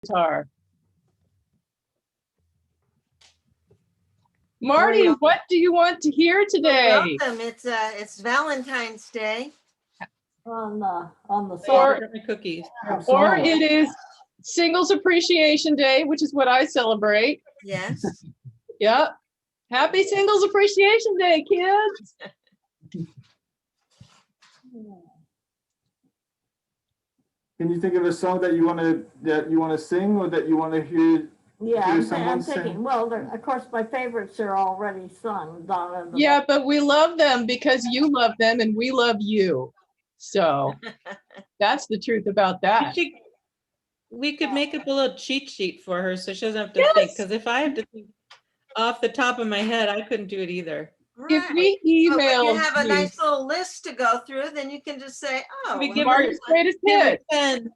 guitar. Marty, what do you want to hear today? Welcome. It's Valentine's Day. On the Or, cookies. or it is Singles Appreciation Day, which is what I celebrate. Yes. Yep. Happy Singles Appreciation Day, kids. Can you think of a song that you want to sing, or that you want to hear? Yeah, hear I'm someone thinking, sing? well, of course, my favorites are already sung, Donna. Yeah, but we love them because you love them and we love you. So that's the truth about that. We could make up a little cheat sheet for her so she doesn't have to think. Because if I have to think off the top of my head, I couldn't do it either. If Right. we But when email you have a nice little list to go through, then you can just say, oh, We well, give Marty's greatest Give her hit. 10.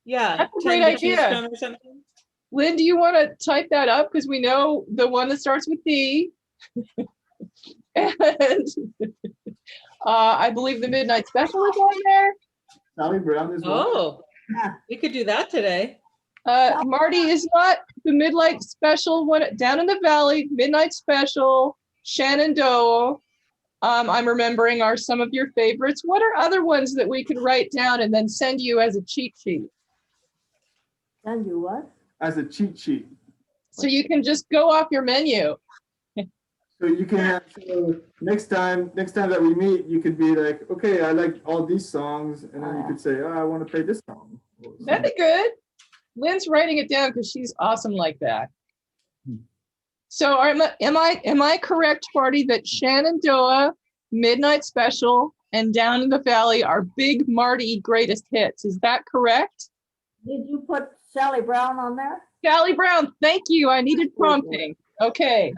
Yeah, That's a 10 great to choose idea. from or something. Lynn, do you want to type that up? Because we know the one that starts with D. And I believe the Midnight Special is on there. Sally Brown is one. Oh, we could do that today. Marty, is not the Midnight Special one Down in the Valley, Midnight Special, Shenandoah, I'm remembering are some of your favorites. What are other ones that we could write down and then send you as a cheat sheet? Send you what? As a cheat sheet. So you can just go off your menu. So you can have, so next time that we meet, you could be like, okay, I like all these songs, and then you could say, oh, I want to play this song. That'd be good. Lynn's writing it down because she's awesome like that. So am I correct, Marty, that Shenandoah, Midnight Special, and Down in the Valley are big Marty greatest hits? Is that correct? Did you put Sally Brown on there? Sally Brown, thank you. I needed prompting. Okay.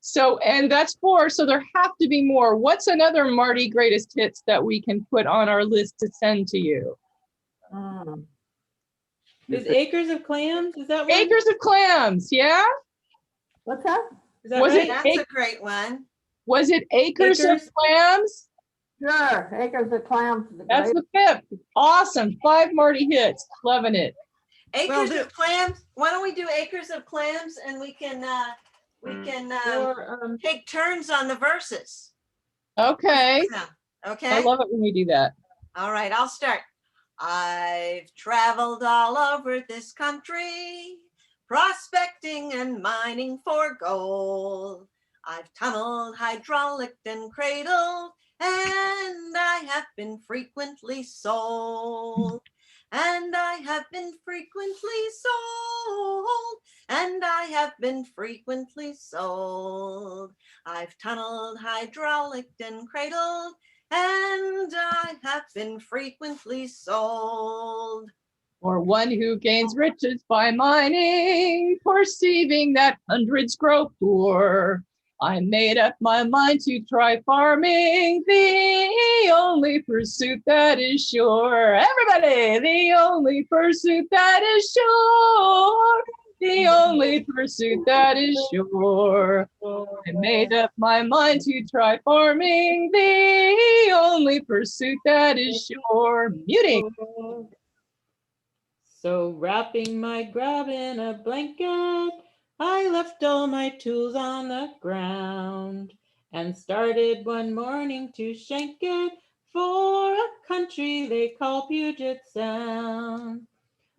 So, and that's 4, so there have to be more. What's another Marty greatest hits that we can put on our list to send to you? Is Acres of Clams? Is that one? Acres of Clams, yeah? What's that? Is that Was right? it that's a great one. Was it Acres of Acres? Clams? Sure, Acres of Clams. That's the 5th. Awesome. 5 Marty hits. Loving it. Acres of Clams. Why don't we do Acres of Clams, and we can Or, take turns on the verses. Okay. Okay. I love it when we do that. All right, I'll start. I've traveled all over this country, prospecting and mining for gold. I've tunneled, hydraulicked, and cradled, and I have been frequently sold. And I have been frequently sold. And I have been frequently sold. I've tunneled, hydraulicked, and cradled, and I have been frequently sold. Or one who gains riches by mining, perceiving that hundreds grow poor. I made up my mind to try farming, the only pursuit that is sure. Everybody, the only pursuit that is sure. The only pursuit that is sure. I made up my mind to try farming, the only pursuit that is sure. Muting. So wrapping my grab in a blanket, I left all my tools on the ground and started one morning to shank it for a country they call Puget Sound.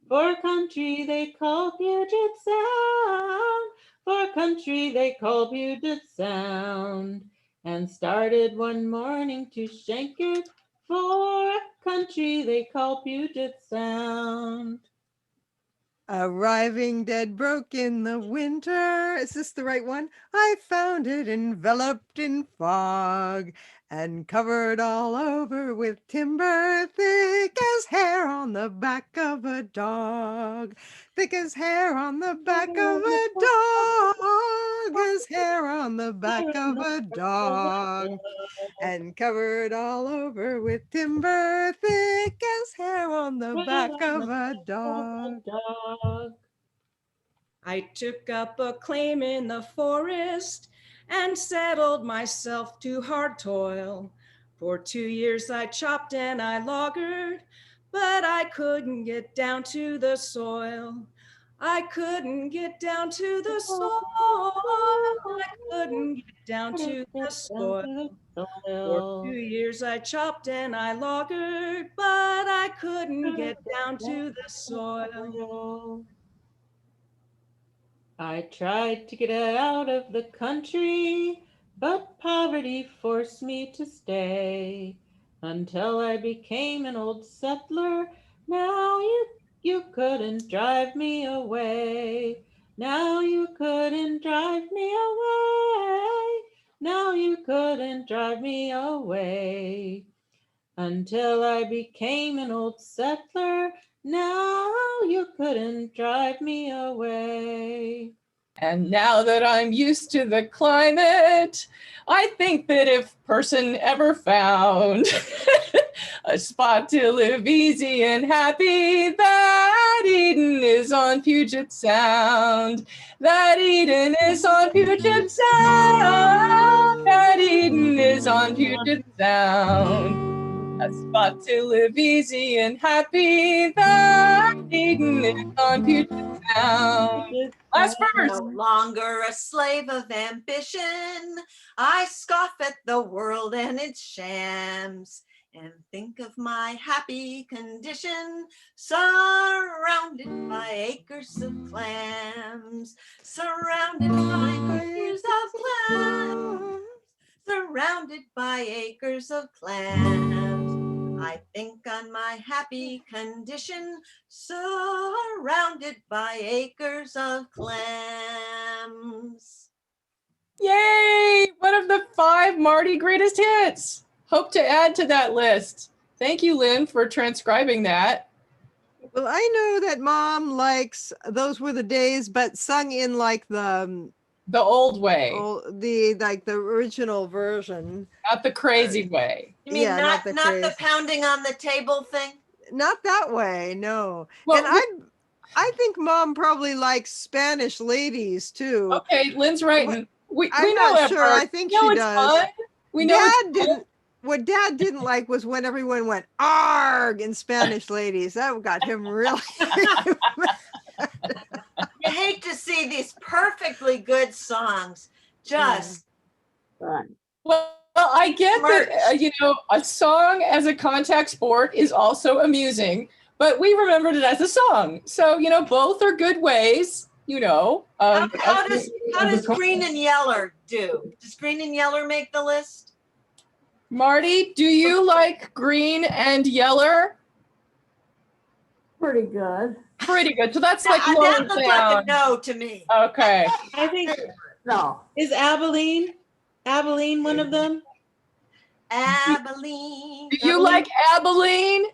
For a country they call Puget Sound. For a country they call Puget Sound. And started one morning to shank it for a country they call Puget Sound. Arriving dead broke in the winter. Is this the right one? I found it enveloped in fog and covered all over with timber, thick as hair on the back of a dog. Thick as hair on the back of a dog, as hair on the back of a dog, and covered all over with timber, thick as hair on the back of a dog. I took up a claim in the forest and settled myself to hard toil. For 2 years I chopped and I loggered, but I couldn't get down to the soil. I couldn't get down to the soil. I couldn't get down to the soil. For 2 years I chopped and I loggered, but I couldn't get down to the soil. I tried to get out of the country, but poverty forced me to stay until I became an old settler. Now you couldn't drive me away. Now you couldn't drive me away. Now you couldn't drive me away. Until I became an old settler, now you couldn't drive me away. And now that I'm used to the climate, I think that if person ever found a spot to live easy and happy, that Eden is on Puget Sound. That Eden is on Puget Sound. That Eden is on Puget Sound. A spot to live easy and happy, that Eden is on Puget Sound. Last verse. No longer a slave of ambition, I scoff at the world and its shams, and think of my happy condition, surrounded by acres of clams, surrounded by acres of clams, surrounded by acres of clams. I think on my happy condition, surrounded by acres of clams. Yay! One of the 5 Marty greatest hits. Hope to add to that list. Thank you, Lynn, for transcribing that. Well, I know that Mom likes Those Were the Days, but sung in like the old way, the original version. not the crazy way. You mean Yeah, not not the crazy. pounding on the table thing? Not that way, no. Well, And I think Mom probably likes Spanish ladies too. Okay, Lynn's right. We I'm know not sure. Everett. I think We know she it's does. fun. We know Dad it's fun. didn't. What Dad didn't like was when everyone went "arg" in Spanish ladies. That got him really. You hate to see these perfectly good songs just Right. Well, I get that, a song as a contact sport is also amusing, but we remembered it as a song. So, both are good ways, how does Green and Yeller do? Does Green and Yeller make the list? Marty, do you like Green and Yeller? Pretty good. Pretty good. So that's like That low looks like a down. no to me. Okay. I think, No. is Abilene one of them? Abilene. Do you like Abilene?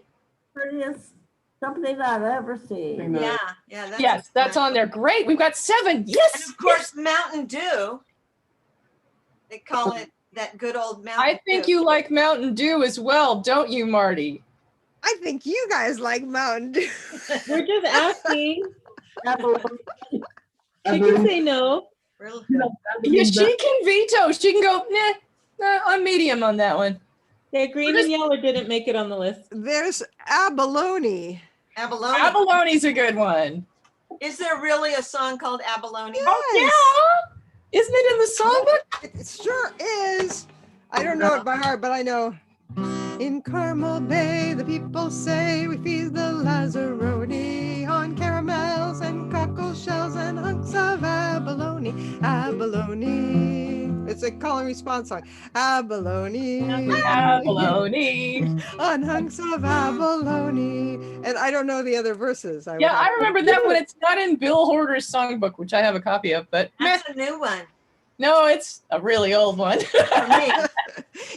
Prettiest something I've ever seen. Yeah. Yes, that's on there. Great. We've got 7. Yes. And of course, Mountain Dew. They call it that good old Mountain Dew. I think you like Mountain Dew as well, don't you, Marty? I think you guys like Mountain Dew. We're just asking. She Abilene. can say no. Really? Yeah, she can veto. She can go, nah, I'm medium on that one. Yeah, Green and Yellow didn't make it on the list. There's abalone. Abalone. Abalone's a good one. Is there really a song called Abalone? Yes. Yeah. Isn't it in the songbook? It sure is. I don't know it by heart, but I know. In Carmel Bay, the people say we feed the Lazzaroni on caramels and cockle shells and hunks of abalone. Abalone. It's a call and response song. Abalone. Abalone. On hunks of abalone. And I don't know the other verses. Yeah, I remember that one. It's not in Bill Horder's songbook, which I have a copy of, but That's a new one. no, it's a really old one. For me.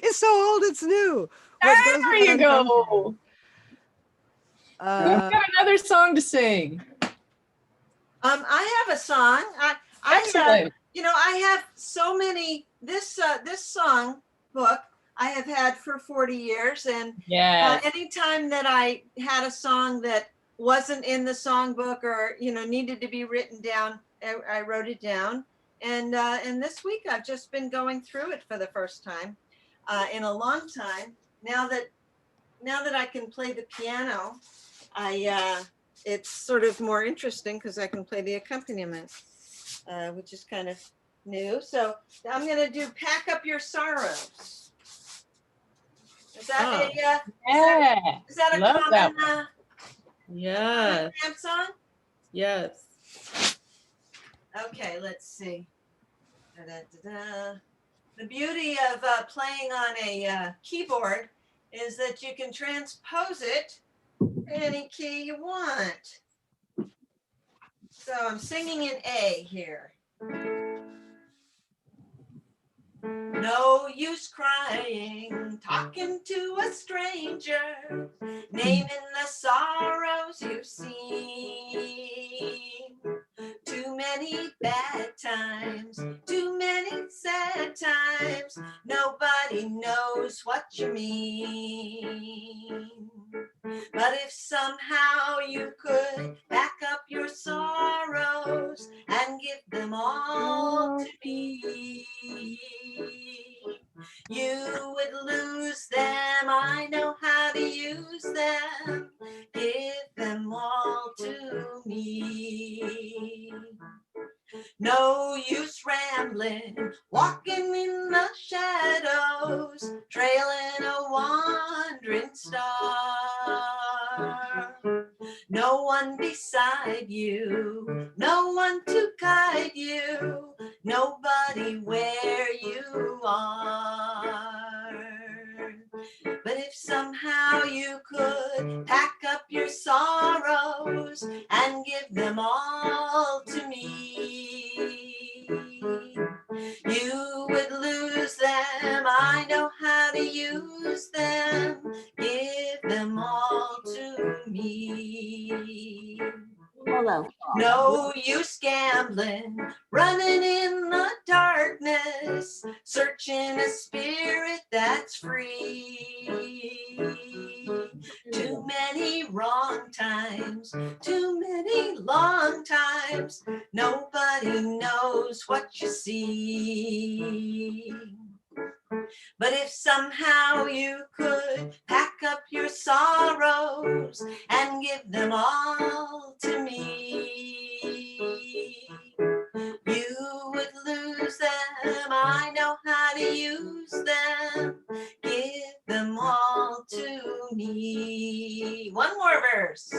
It's so old, it's new. There you go. We've Uh, got another song to sing. I have a song. Excellent. I have so many. This song book I have had for 40 years, and Yes. anytime that I had a song that wasn't in the songbook or needed to be written down, I wrote it down. And this week I've just been going through it for the first time in a long time. Now that now that I can play the piano, it's sort of more interesting because I can play the accompaniment, which is kind of new. So I'm going to do Pack Up Your Sorrows. Is that Yeah, is that a love that common yes, camp song? yes. Okay, let's see. Da-da-da-da. The beauty of playing on a keyboard is that you can transpose it any key you want. So I'm singing in A here. No use crying, talking to a stranger, naming the sorrows you've seen. Too many bad times, too many sad times, nobody knows what you mean. But if somehow you could back up your sorrows and give them all to me, you would lose them. I know how to use them. Give them all to me. No use rambling, walking in the shadows, trailing a wandering star. No one beside you, no one to guide you, nobody where you are. But if somehow you could pack up your sorrows and give them all to me, you would lose them. I know how to use them. Give them all to me. Oh, that's No use gambling, running in the darkness, searching a spirit that's free. Too many wrong times, too many long times, nobody knows what you see. But if somehow you could pack up your sorrows and give them all to me, you would lose them. I know how to use them. Give them all to me. One more verse.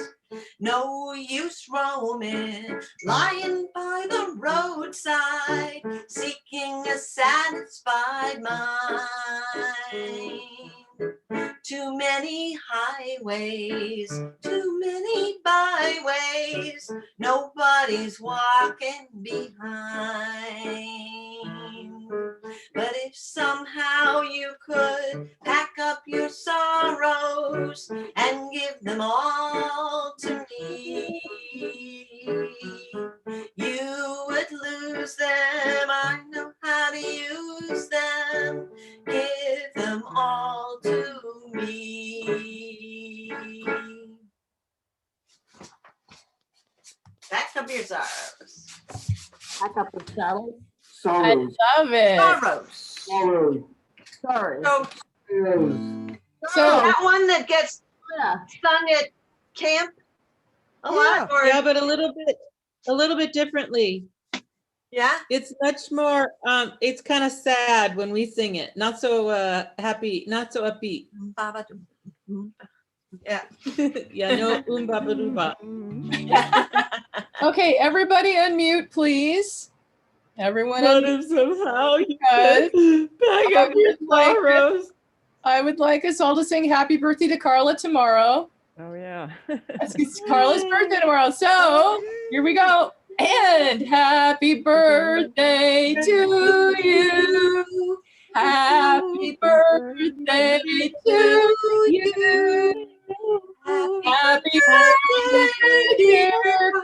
No use roaming, lying by the roadside, seeking a satisfied mind. Too many highways, too many byways, nobody's walking behind. But if somehow you could pack up your sorrows and give them all to me, you would lose them. I know how to use them. Give them all to me. Pack up your sorrows. pack up the saddle. I Sorrows. love it. Sorrows. Sorrows. Sorry. So Sorrows. So that one that gets Yeah. sung at camp a lot, or Yeah, but a little bit differently. yeah. It's much more, it's kind of sad when we sing it. Not so happy, not so upbeat. Yeah. Yeah, no ba ba. okay, everybody unmute, please. Everyone But unmute. if somehow you Guys, could pack up your like it. sorrows. I would like us all to sing happy birthday to Carla tomorrow. Oh, yeah. It's Carla's birthday tomorrow. So here we go. And happy birthday to you. Happy birthday to you. Happy birthday, dear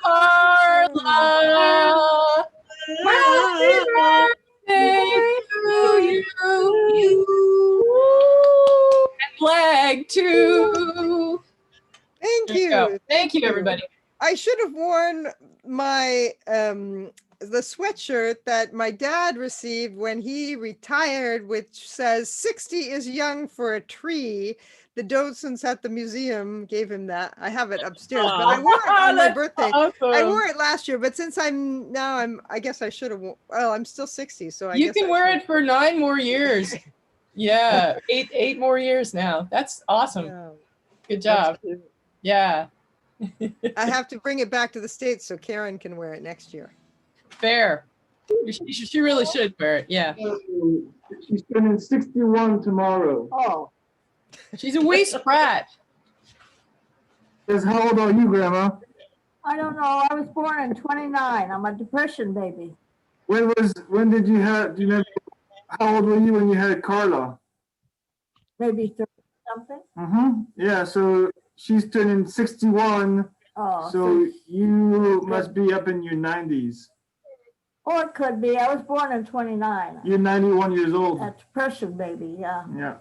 Carla. Happy birthday to you. And flag too. Thank There you go. you. Thank you, everybody. I should have worn my the sweatshirt that my dad received when he retired, which says 60 is young for a tree. The docents at the museum gave him that. I have it upstairs, but I wore it on my That's birthday. awesome. I wore it last year, but since I guess I should have, well, I'm still 60, so I You guess can I wear should. it for 9 more years. Yeah, eight more years now. That's awesome. Yeah, Good that's job. cute. Yeah, I have to bring it back to the States so Karen can wear it next year. fair. She really should wear it. Yeah, She's turning 61 tomorrow. Oh, she's a wee sprat. Says, how old are you, Grandma? I don't know. I was born in 29. I'm a depression baby. When did you have, do you remember, how old were you when you had Carla? Maybe 30 something. Mm-hmm. Yeah, so she's turning 61, Oh, so you must be up in your 90s. or it could be. I was born in 29. You're 91 years old. A depression baby, yeah. Yeah.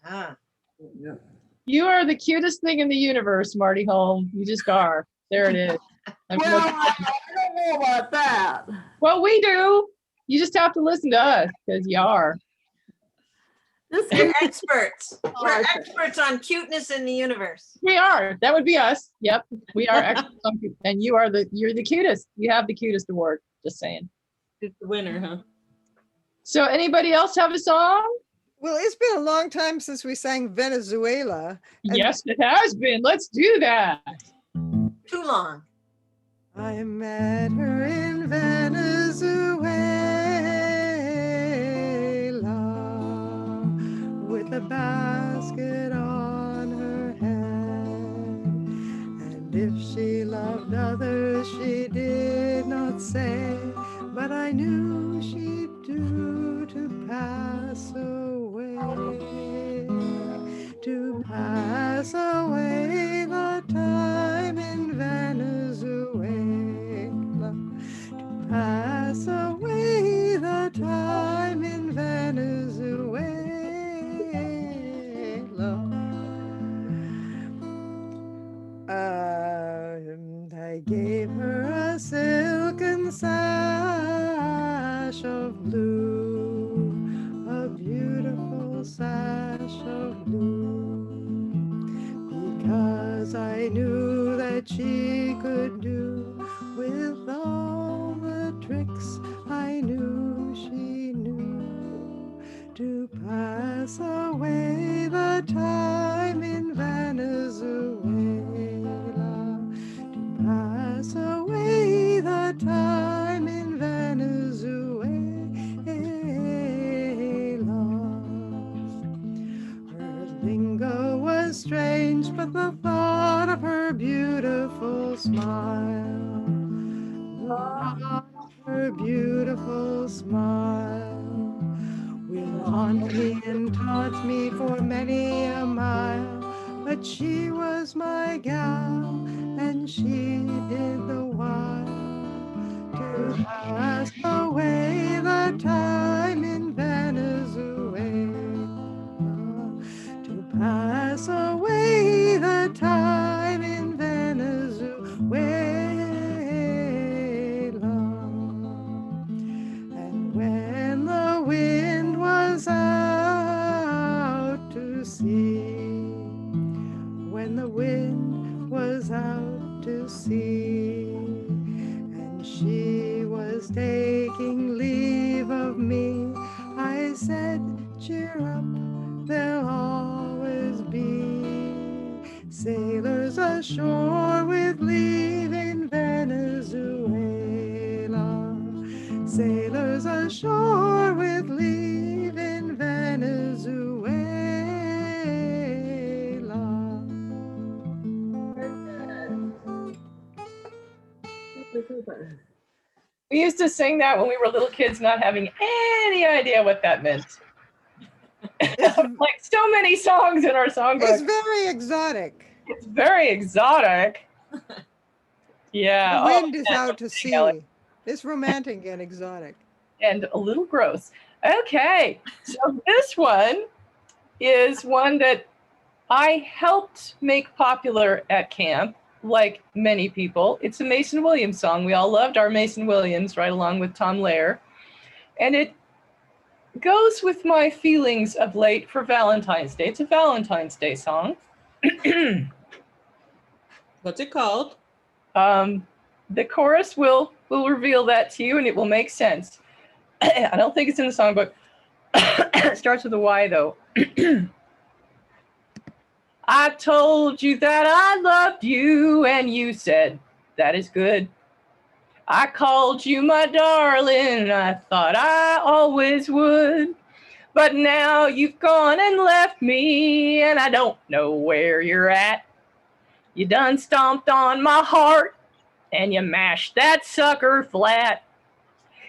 Ah, Yeah. You are the cutest thing in the universe, Marty Holm. You just are. There it is. Well, I don't know about that. Well, we do. You just have to listen to us because you are. we're experts. We're okay. experts on cuteness in the universe. We are. That would be us. Yep. We are experts on cute- and you're the cutest. You have the cutest award. Just saying. It's the winner, huh? So anybody else have a song? Well, it's been a long time since we sang Venezuela. And Yes, it has been. Let's do that. Too long. I met her in Venezuela with a basket on her head. And if she loved others, she did not say, but I knew she'd do to pass away, to pass away the time in Venezuela, to pass away the time in Venezuela. I gave her a silken sash of blue, a beautiful sash of blue, because I knew that she could do with all the tricks I knew she knew, to pass away the time in Venezuela, to pass away the time in Venezuela. Her lingo was strange, but the thought of her beautiful smile, the thought of her beautiful smile will haunt me and taunt me for many a mile. But she was my gal, and she did the while, to pass away the time in Venezuela, to pass away the time in Venezuela. And when the wind was out to sea, when the wind was out to sea, and she was taking leave of me, I said, cheer up, there'll always be sailors ashore with leave in Venezuela, sailors ashore with leave in Venezuela. We used to sing that when we were little kids, not having any idea what that meant. Like so many songs in our It's songbook. very exotic. It's very exotic. Yeah. The wind is man, out to sing, Ellen. sea. It's romantic and exotic. And a little gross. Okay, so this one is one that I helped make popular at camp. like many people, it's a Mason Williams song. We all loved our Mason Williams right along with Tom Lehrer. And it goes with my feelings of late for Valentine's Day. It's a Valentine's Day song. What's it called? The chorus will reveal that to you and it will make sense. I don't think it's in the songbook. It starts with a Y though. I told you that I loved you and you said, that is good. I called you my darling, I thought I always would. But now you've gone and left me and I don't know where you're at. You done stomped on my heart and you mashed that sucker flat.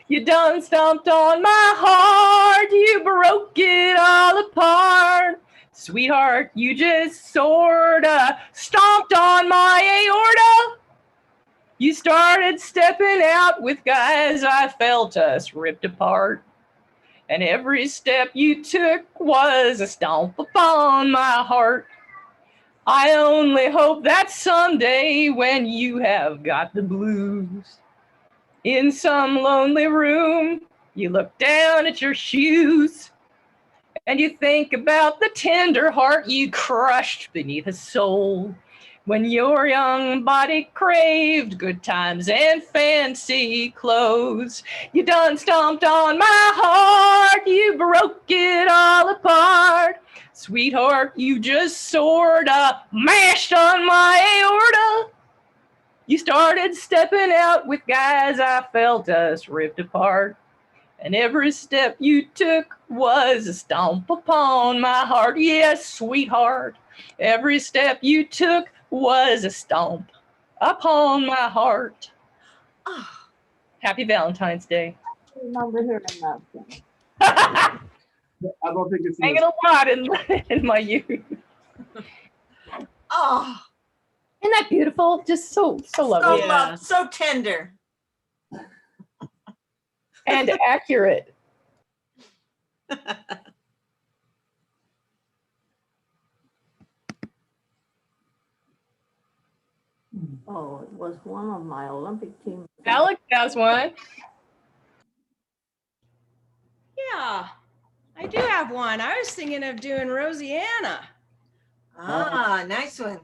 You done stomped on my heart, you broke it all apart. Sweetheart, you just sorta stomped on my aorta. You started stepping out with guys, I felt us ripped apart. And every step you took was a stomp upon my heart. I only hope that someday when you have got the blues, in some lonely room, you look down at your shoes and you think about the tender heart you crushed beneath a soul when your young body craved good times and fancy clothes. You done stomped on my heart, you broke it all apart. Sweetheart, you just sorta mashed on my aorta. You started stepping out with guys, I felt us ripped apart. And every step you took was a stomp upon my heart. Yes, sweetheart, every step you took was a stomp upon my heart. Oh, Happy Valentine's Day. I remember hearing that song. I don't think it's in Hanging a lot in my youth. oh, Isn't that beautiful? Just so so lovely. Yeah. loved, so tender. And accurate. Oh, it was one of my Olympic team. Alex has one. Yeah, I do have one. I was thinking of doing Rosianna. Ah, nice one.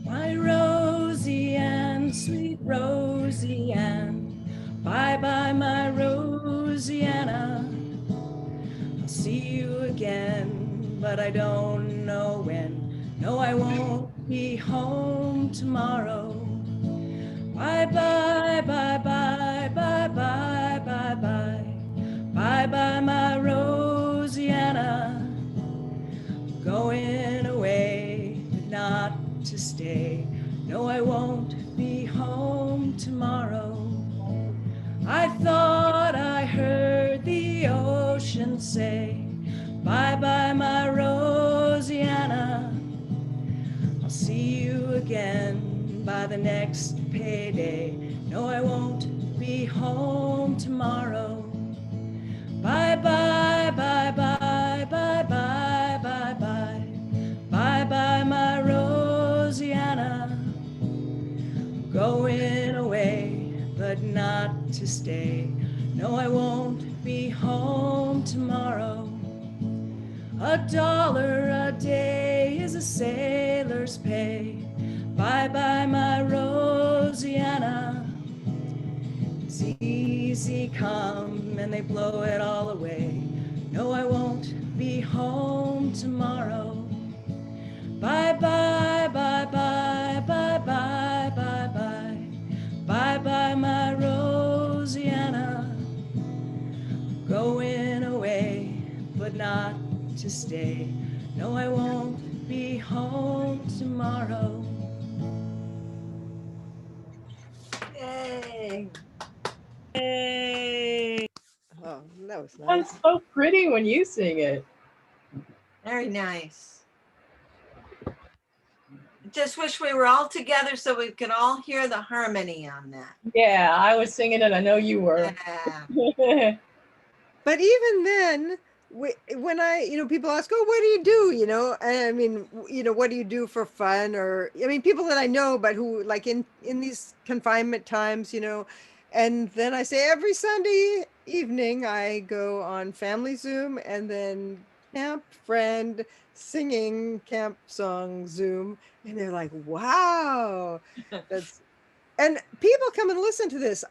My Rosie-Ann, sweet Rosie-Ann, bye-bye my Rosianna. I'll see you again, but I don't know when. No, I won't be home tomorrow. Bye-bye, bye-bye, bye-bye, bye-bye, bye-bye my Rosianna. Going away, but not to stay. No, I won't be home tomorrow. I thought I heard the ocean say, bye-bye my Rosianna. I'll see you again by the next payday. No, I won't be home tomorrow. Bye-bye, bye-bye, bye-bye, bye-bye, bye-bye my Rosianna. Going away, but not to stay. No, I won't be home tomorrow. $1 a day is a sailor's pay. Bye-bye my Rosianna. It's easy come and they blow it all away. No, I won't be home tomorrow. Bye-bye, bye-bye, bye-bye, bye-bye, bye-bye my Rosianna. Going away, but not to stay. No, I won't be home tomorrow. Yay. Yay. Oh, that was nice. It's so pretty when you sing it. Very nice. just wish we were all together so we could all hear the harmony on that. Yeah, I was singing it. I know you were. Yeah. But even then, when I, people ask, oh, what do you do? And I mean, what do you do for fun? Or, I mean, people that I know, but who like in these confinement times, and then I say every Sunday evening I go on family Zoom and then camp friend singing camp song Zoom. And they're like, wow, and people come and listen to this.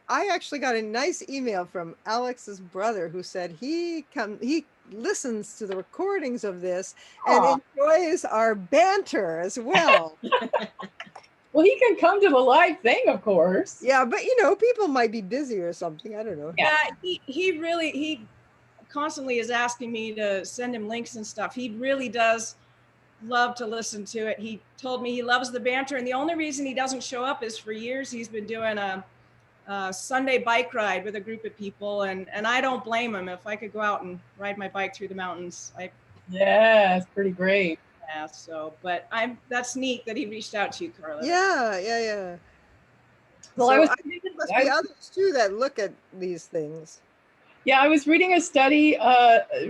I actually got a nice email from Alex's brother who said he listens to the recordings of this and enjoys our banter as well. Well, he can come to the live thing, of course. Yeah, but people might be busy or something. I don't know. Yeah, he constantly is asking me to send him links and stuff. He really does love to listen to it. He told me he loves the banter, and the only reason he doesn't show up is for years he's been doing a Sunday bike ride with a group of people, and I don't blame him. If I could go out and ride my bike through the mountains, Yeah, it's pretty great. Yeah, so, but that's neat that he reached out to you, Carla. Yeah. Well, So there must be others too that look at these things. Yeah, I was reading a study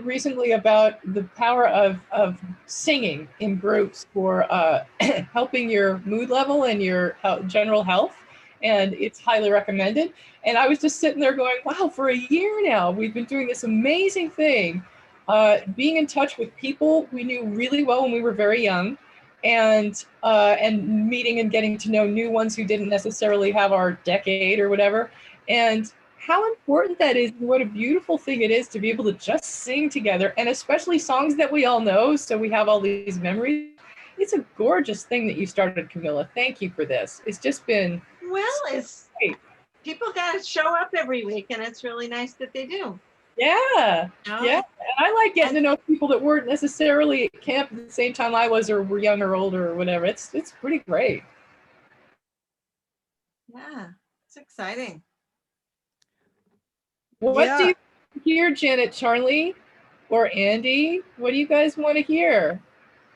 recently about the power of singing in groups for helping your mood level and your general health, and it's highly recommended. And I was just sitting there going, wow, for a year now, we've been doing this amazing thing, being in touch with people we knew really well when we were very young, and meeting and getting to know new ones who didn't necessarily have our decade or whatever. And how important that is, and what a beautiful thing it is to be able to just sing together, and especially songs that we all know, so we have all these memories. It's a gorgeous thing that you started, Camilla. Thank you for this. It's just been It's great. People got to show up every week, and it's really nice that they do. Yeah. And I like getting to know people that weren't necessarily at camp at the same time I was, or were young or older or whatever. It's pretty great. Yeah, it's exciting. What do you hear, Janet, Charlie, or Andy? What do you guys want to hear?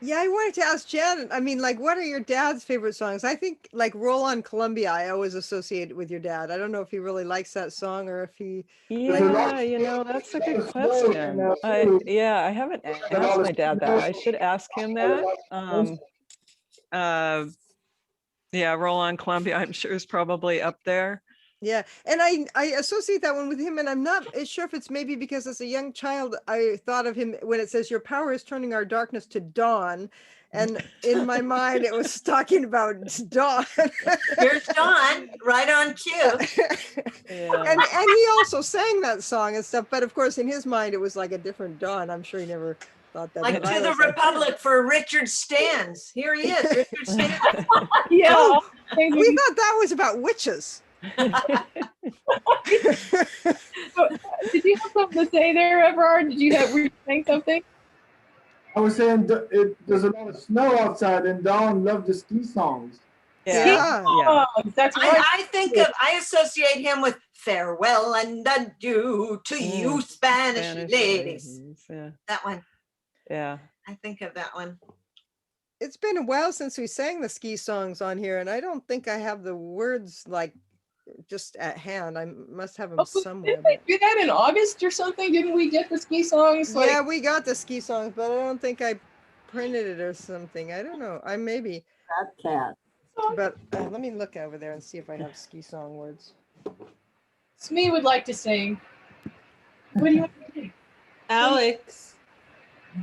Yeah, I wanted to ask Janet, I mean, like, what are your dad's favorite songs? I think like Roll on Columbia, I always associate with your dad. I don't know if he really likes that song or if he... Yeah, that's a good question. I haven't asked my dad that. I should ask him that. Roll on Columbia, I'm sure is probably up there. Yeah, and I associate that one with him, and I'm not sure if it's maybe because as a young child, I thought of him when it says, your power is turning our darkness to dawn. And in my mind, it was talking about dawn. Here's Dawn, right on cue. And he also sang that song and stuff, but of course, in his mind, it was like a different dawn. I'm sure he never thought that. Like To the Republic for Richard Stands. Here he is, Richard Stands. Yeah. Oh, we thought that was about witches. So, did you have something to say there, Everard? were you saying something? I was saying there's a lot of snow outside, and Dawn loved the ski songs. Yeah. That's right. I associate him with Farewell and Adieu to You Spanish ladies. Yeah. That one. Yeah. I think of that one. It's been a while since we sang the ski songs on here, and I don't think I have the words like just at hand. I must have them somewhere. Didn't they do that in August or something? Didn't we get the ski songs? Yeah, we got the ski songs, but I don't think I printed it or something. I don't know. I maybe. Cat. But let me look over there and see if I have ski song words. Smee would like to sing. What do you want to do? Alex,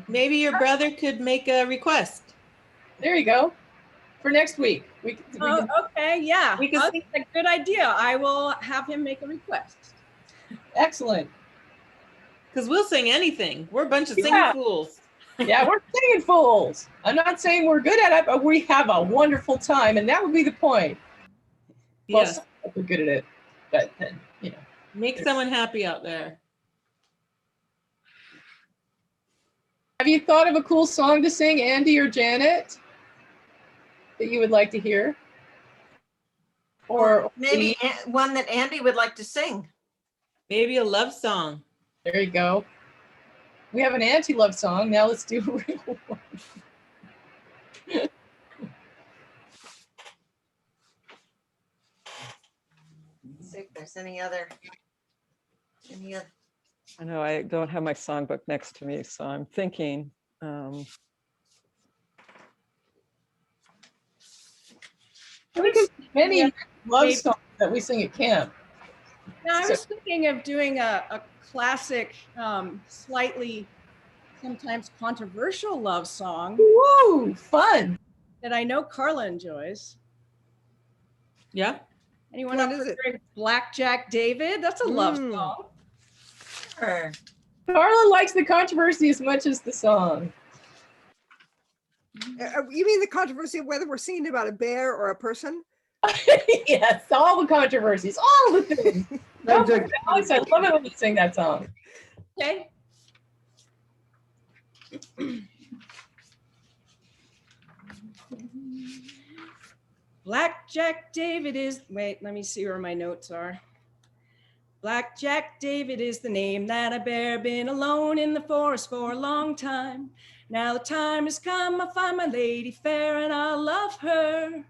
maybe your brother could make a request. There you go. For next week. Okay, yeah. We can That's a good idea. I will have him make a request. Excellent. Because we'll sing anything. We're a bunch of singing fools. Yeah, we're singing fools. I'm not saying we're good at it, but we have a wonderful time, and that would be the point. Yes. Well, we're good at it, but Make someone happy out there. Have you thought of a cool song to sing, Andy or Janet, that you would like to hear? Or maybe one that Andy would like to sing. Maybe a love song. There you go. We have an anti-love song. Now let's do a real one. see if there's any other. I know I don't have my songbook next to me, so I'm thinking. There's many Yeah, love maybe. songs that we sing at camp. Now, I So- was thinking of doing a classic, slightly sometimes controversial love song Woo, fun. that I know Carla enjoys. Yeah. Anyone What up is for it? hearing Blackjack David? That's a love Mm. song. Sure. Carla likes the controversy as much as the song. You mean the controversy of whether we're singing about a bear or a person? Yes, all the controversies, all the things. No, Jack, Alex, I love it when you sing that song. Okay. Blackjack David is, wait, let me see where my notes are. Blackjack David is the name that a bear been alone in the forest for a long time. Now the time has come, I find my lady fair and I'll love her,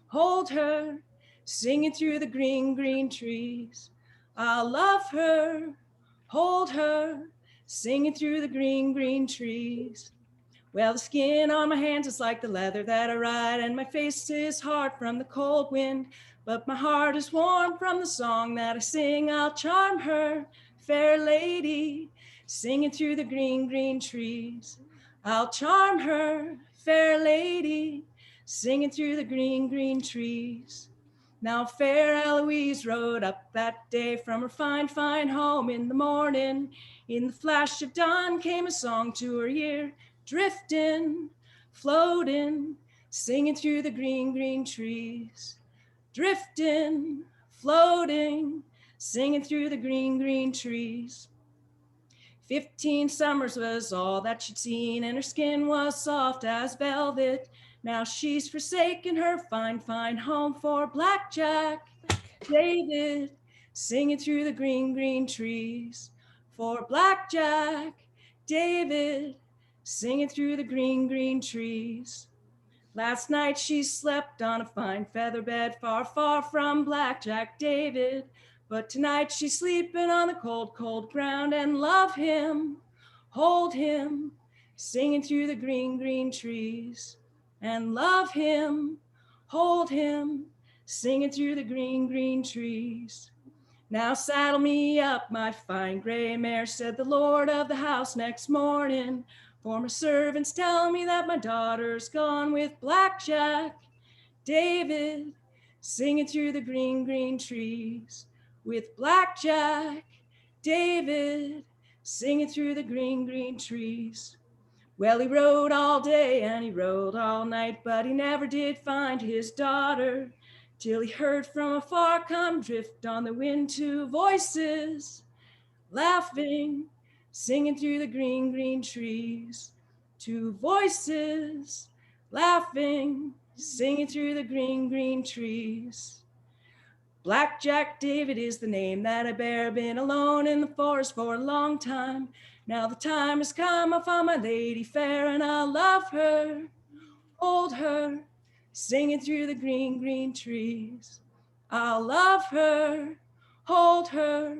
hold her, singing through the green, green trees. I'll love her, hold her, singing through the green, green trees. Well, the skin on my hands is like the leather that I ride, and my face is hard from the cold wind. But my heart is warm from the song that I sing. I'll charm her, fair lady, singing through the green, green trees. I'll charm her, fair lady, singing through the green, green trees. Now fair Eloise rode up that day from her fine, fine home in the morning. In the flash of dawn came a song to her ear, drifting, floating, singing through the green, green trees. Drifting, floating, singing through the green, green trees. 15 summers was all that she'd seen, and her skin was soft as velvet. Now she's forsaken her fine, fine home for Blackjack David, singing through the green, green trees. For Blackjack David, singing through the green, green trees. Last night she slept on a fine feather bed, far, far from Blackjack David. But tonight she's sleeping on the cold, cold ground, and love him, hold him, singing through the green, green trees. And love him, hold him, singing through the green, green trees. Now saddle me up, my fine gray mare, said the lord of the house next morning. For my servants tell me that my daughter's gone with Blackjack David, singing through the green, green trees. With Blackjack David, singing through the green, green trees. Well, he rode all day and he rode all night, but he never did find his daughter, till he heard from afar come drift on the wind two voices, laughing, singing through the green, green trees. Two voices, laughing, singing through the green, green trees. Blackjack David is the name that I bear, been alone in the forest for a long time. Now the time has come, I found my lady fair, and I'll love her, hold her, singing through the green, green trees. I'll love her, hold her,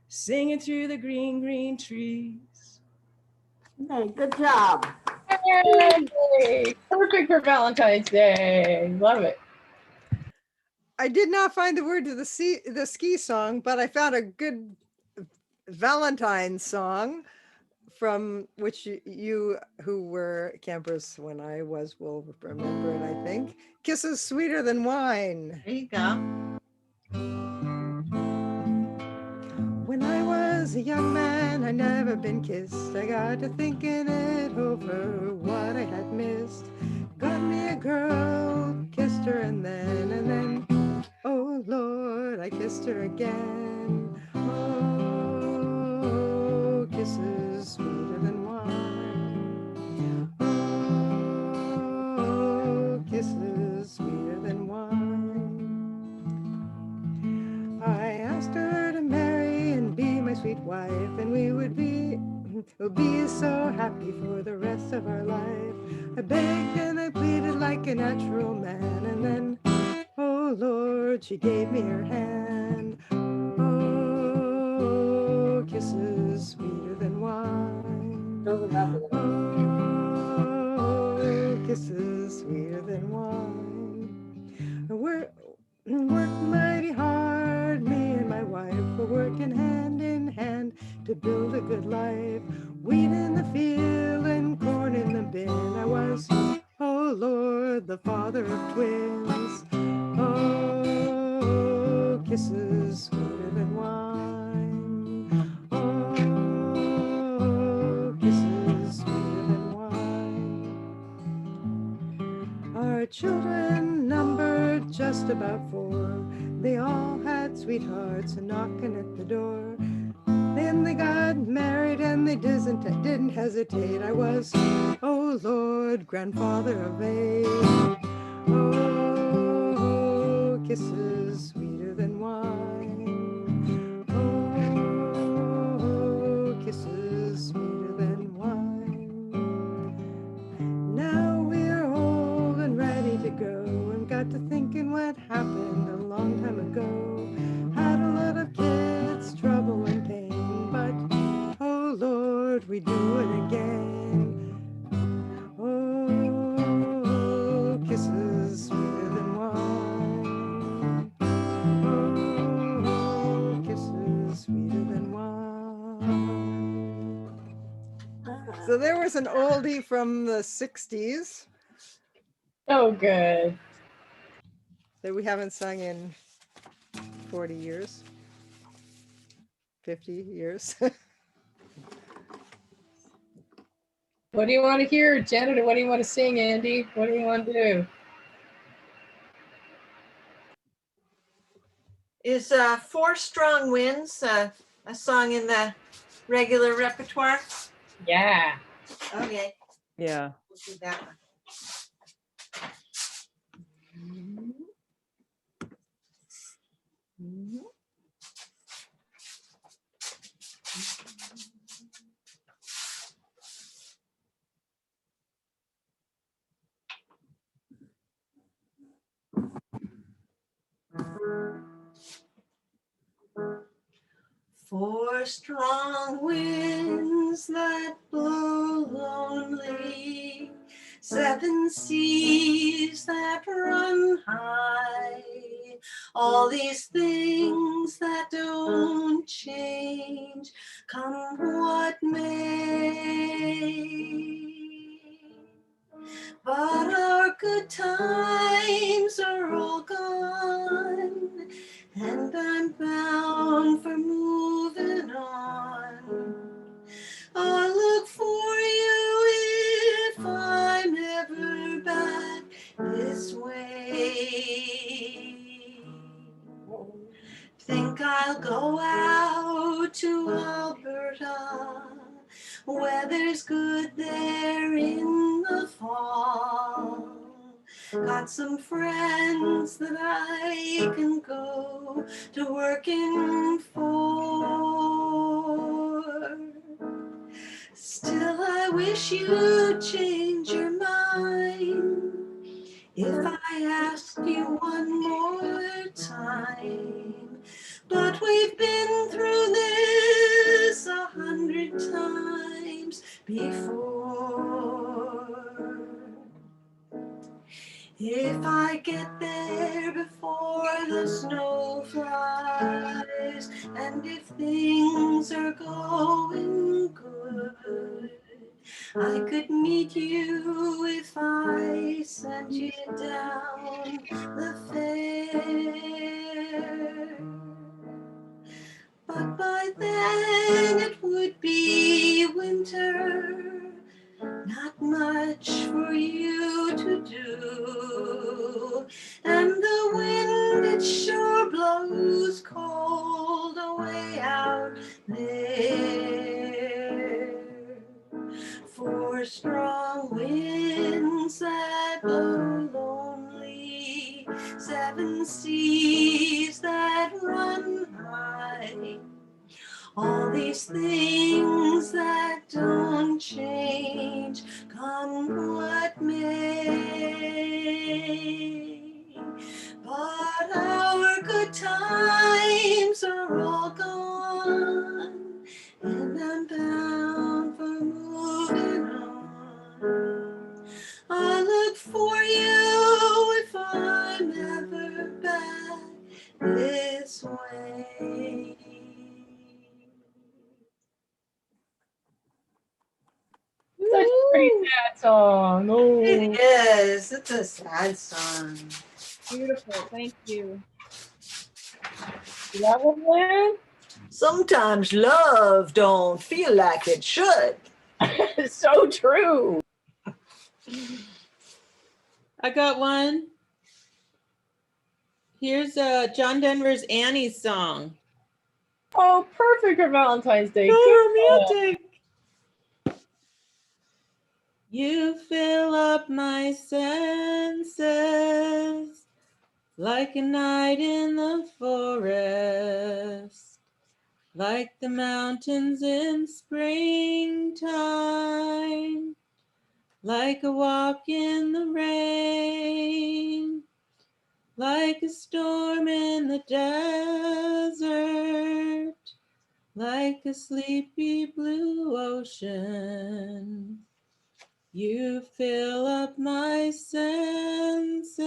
singing through the green, green trees. Okay, good job. Yay! Perfect for Valentine's Day. Love it. I did not find the word to the ski song, but I found a good Valentine's song from which you who were campers when I was will remember it, I think. Kisses Sweeter Than Wine. There you go. When I was a young man, I'd never been kissed. I got to thinking it over, what I had missed. Got me a girl, kissed her and then, oh Lord, I kissed her again. Oh, kisses sweeter than wine. Oh, kisses sweeter than wine. I asked her to marry and be my sweet wife, and we would be so happy for the rest of our life. I begged and I pleaded like a natural man, and then, oh Lord, she gave me her hand. kisses sweeter than wine. Doesn't matter. Oh, kisses sweeter than wine. Work mighty hard, me and my wife were working hand in hand to build a good life. Wheat in the field and corn in the bin. I was, oh Lord, the father of twins. Oh, kisses sweeter than wine. Oh, kisses sweeter than wine. Our children numbered just about 4. They all had sweethearts knocking at the door. Then they got married and they didn't hesitate. I was, oh Lord, grandfather of 8. Oh, kisses sweeter than wine. Oh, kisses sweeter than wine. Now we're old and ready to go and got to thinking what happened a long time ago. Had a lot of kids, trouble and pain, but oh Lord, we do it again. Oh, kisses sweeter than wine. Oh, kisses sweeter than wine. So there was an oldie from the 60s So good. that we haven't sung in 40 years, 50 years. What do you want to hear, Janet? What do you want to sing, Andy? What do you want to do? Is Four Strong Winds a song in the regular repertoire? Yeah. Okay, Yeah. we'll do that one. Four strong winds that blow lonely, 7 seas that run high, all these things that don't change, come what may. But our good times are all gone, and I'm bound for moving on. I'll look for you if I'm ever back this way. Think I'll go out to Alberta, weather's good there in the fall. Got some friends that I can go to working for. Still, I wish you'd change your mind if I ask you one more time. But we've been through this 100 times before. If I get there before the snow flies, and if things are going good, I could meet you if I sent you down the fair. But by then it would be winter, not much for you to do, and the wind, it sure blows cold away out there. 4 strong winds that blow lonely, 7 seas that run high, all these things that don't change, come what may. But our good times are all gone, away. Such a pretty sad song. Oh. It is. It's a sad song. Beautiful. Thank you. That one, Lynn? Sometimes love don't feel like it should. So true. I got one. Here's John Denver's Annie's song. Oh, perfect for Valentine's Day. So Good. romantic. You fill up my senses like a night in the forest, like the mountains in springtime, like a walk in the rain, like a storm in the desert, like a sleepy blue ocean. You fill up my senses.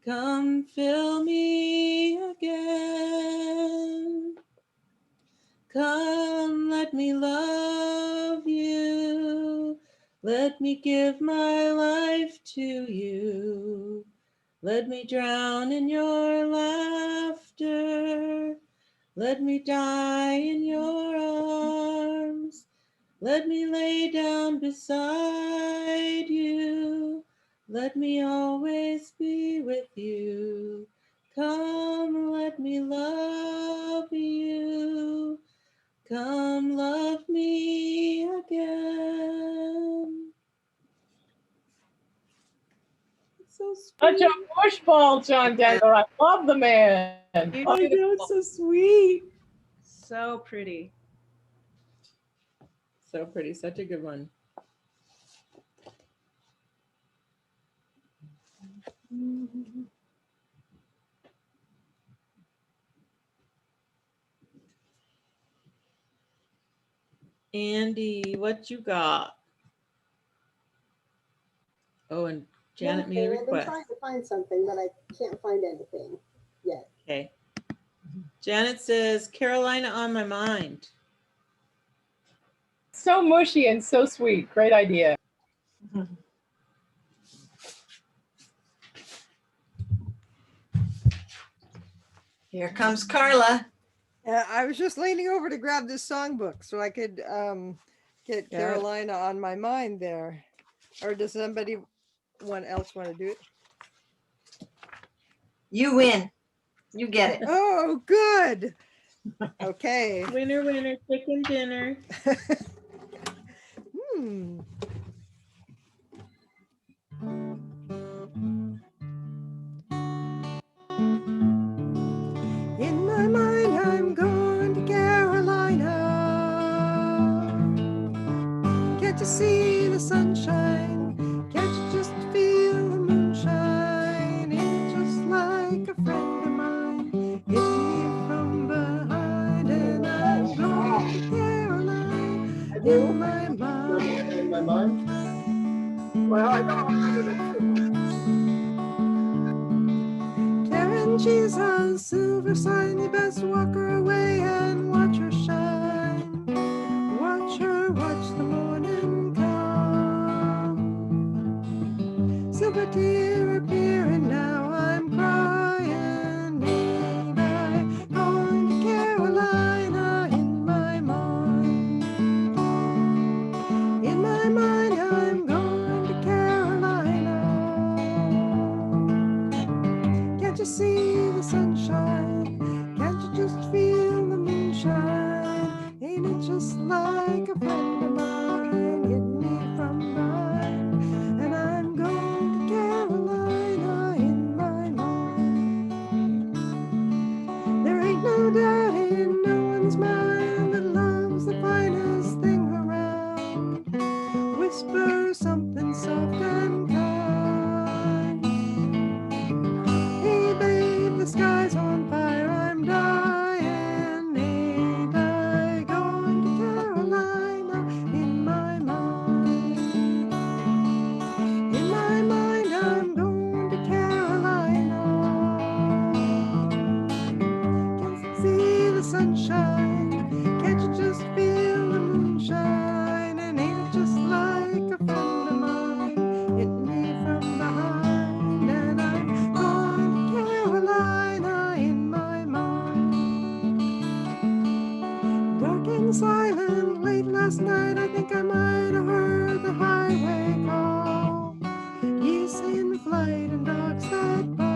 Come fill me again. Come, let me love you. Let me give my life to you. Let me drown in your laughter. Let me die in your arms. Let me lay down beside you. Let me always be with you. Come, let me love you. Come, love me again. It's so Such sweet. a pushball, John Denver. I love the man. I know, it's so sweet. So pretty. So pretty, such a good one. Andy, what you got? Oh, and Janet made a I've been request. trying to find something, but I can't find anything yet. Okay. Janet says, Carolina on my mind. So mushy and so sweet. Great idea. Here comes Carla. I was just leaning over to grab this songbook so I could get Yeah. Carolina on my mind there. Or does somebody else want to do it? You win. You get it. Oh, good. Okay. Winner, winner, chicken dinner. Hmm. In my mind, I'm going to Carolina. Can't you see the sunshine? Can't you just feel the moonshine? It's just like a friend of mine hit me from behind, and I'm going to Carolina in my mind. In my mind. Well, I know. Karen, she's on silver sign. You best walk her away and watch her shine. Watch her, watch the morning come. Silver tear appearing now. I'm crying. Ain't I going to Carolina in my mind? In my mind, I'm going to Carolina. Can't you see the sunshine? Can't you just feel the moonshine? Ain't it just like a friend of mine hit me from behind? And I'm going to Carolina in my mind. There ain't no doubt in no one's mind that love's the finest thing around. Whisper something soft and kind. Hey babe, the sky's on fire, I'm dying. Ain't I going to Carolina in my mind? In my mind, I'm going to Carolina. sunshine? Can't you just feel the moonshine? And ain't it just like a friend of mine hit me from behind? And I'm going to Carolina in my mind. Dark and silent, late last night, I think I might have heard the highway call. Geese in flight and dogs that bite.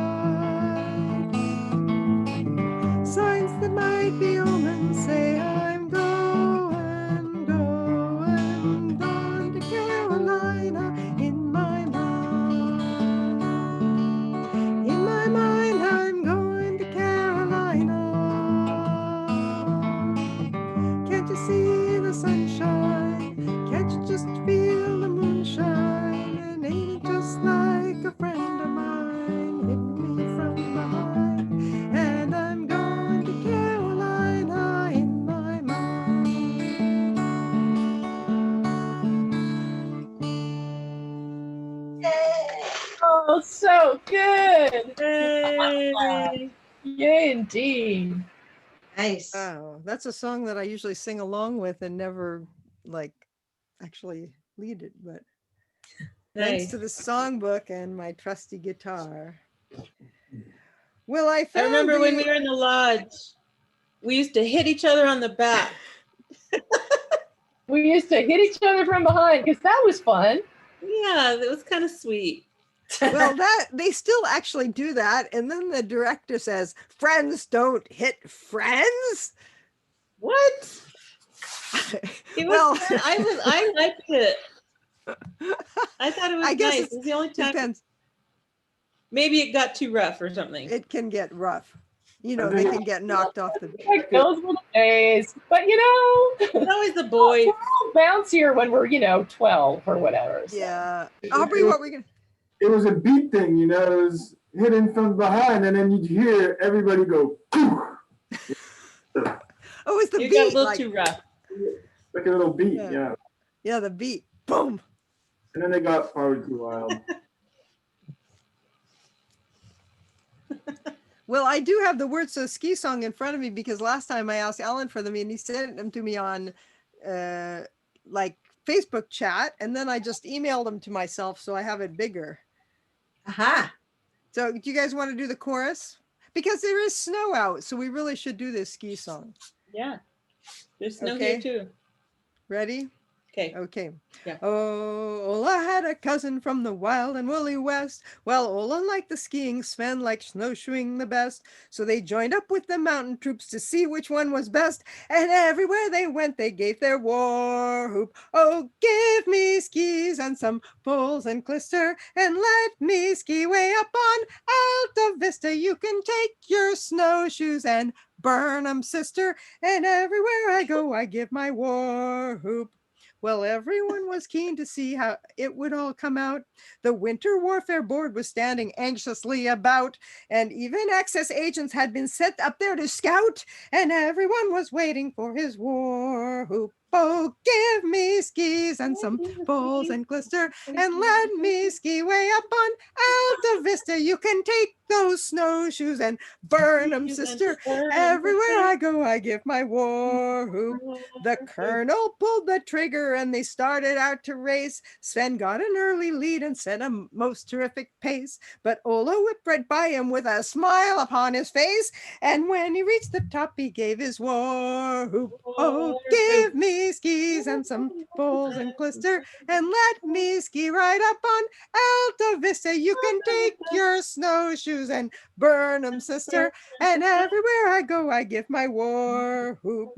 Signs that might be omens say I'm going, going to Carolina in my mind. In my mind, I'm going to Carolina. Can't you see the sunshine? Can't you just feel the moonshine? And ain't it just like a friend of mine hit me from behind? And I'm going to Carolina in my mind. Oh, so good. Yay. Yay, indeed. Nice. Oh, that's a song that I usually sing along with and never like actually lead it, but thanks Nice. to the songbook and my trusty guitar. Well, I I found remember when the- we were in the lodge, we used to hit each other on the back. We used to hit each other from behind because that was fun. Yeah, it was kind of sweet. well, that they still actually do that, and then the director says, "Friends don't hit friends." What? It was, well, I liked it. I thought it was I guess nice. It was the only time. depends. Maybe it got too rough or something. It can get rough. You know, they can get knocked off the. Like those were the days. But you know, It's always the boys. we're all bouncier when we're, 12 or whatever. So. Yeah, Aubrey, what were we gonna? It was a beat thing, it was hidden from behind, and then you'd hear everybody go, Oh, it's the You beat. got a little like, too rough. like a little beat, Yeah. yeah. Yeah, the beat. Boom. And then they got probably too wild. Well, I do have the words to the ski song in front of me because last time I asked Alan for them and he sent them to me on like Facebook chat, and then I just emailed them to myself so I have it bigger. Aha. So do you guys want to do the chorus? Because there is snow out, so we really should do this ski song. Yeah. There's snow Okay. here too. Ready? Okay. Okay. Yeah. Oh, Ola had a cousin from the wild and woolly west. Well, Ola liked the skiing, Sven liked snowshoeing the best. So they joined up with the mountain troops to see which one was best. And everywhere they went, they gave their war whoop. Oh, give me skis and some poles and clister, and let me ski way up on Alta Vista. You can take your snowshoes and burn 'em, sister. And everywhere I go, I give my war whoop. Well, everyone was keen to see how it would all come out. The Winter Warfare Board was standing anxiously about, and even excess agents had been set up there to scout, and everyone was waiting for his war whoop. Oh, give me skis and some poles and glister, and let me ski way up on Alta Vista. You can take those snowshoes and burn 'em, sister. Everywhere I go, I give my war whoop. The colonel pulled the trigger and they started out to race. Sven got an early lead and set a most terrific pace. But Ola whipped right by him with a smile upon his face. And when he reached the top, he gave his war whoop. Oh, give me skis and some poles and clister, and let me ski right up on Alta Vista. You can take your snowshoes and burn 'em, sister. And everywhere I go, I give my war whoop.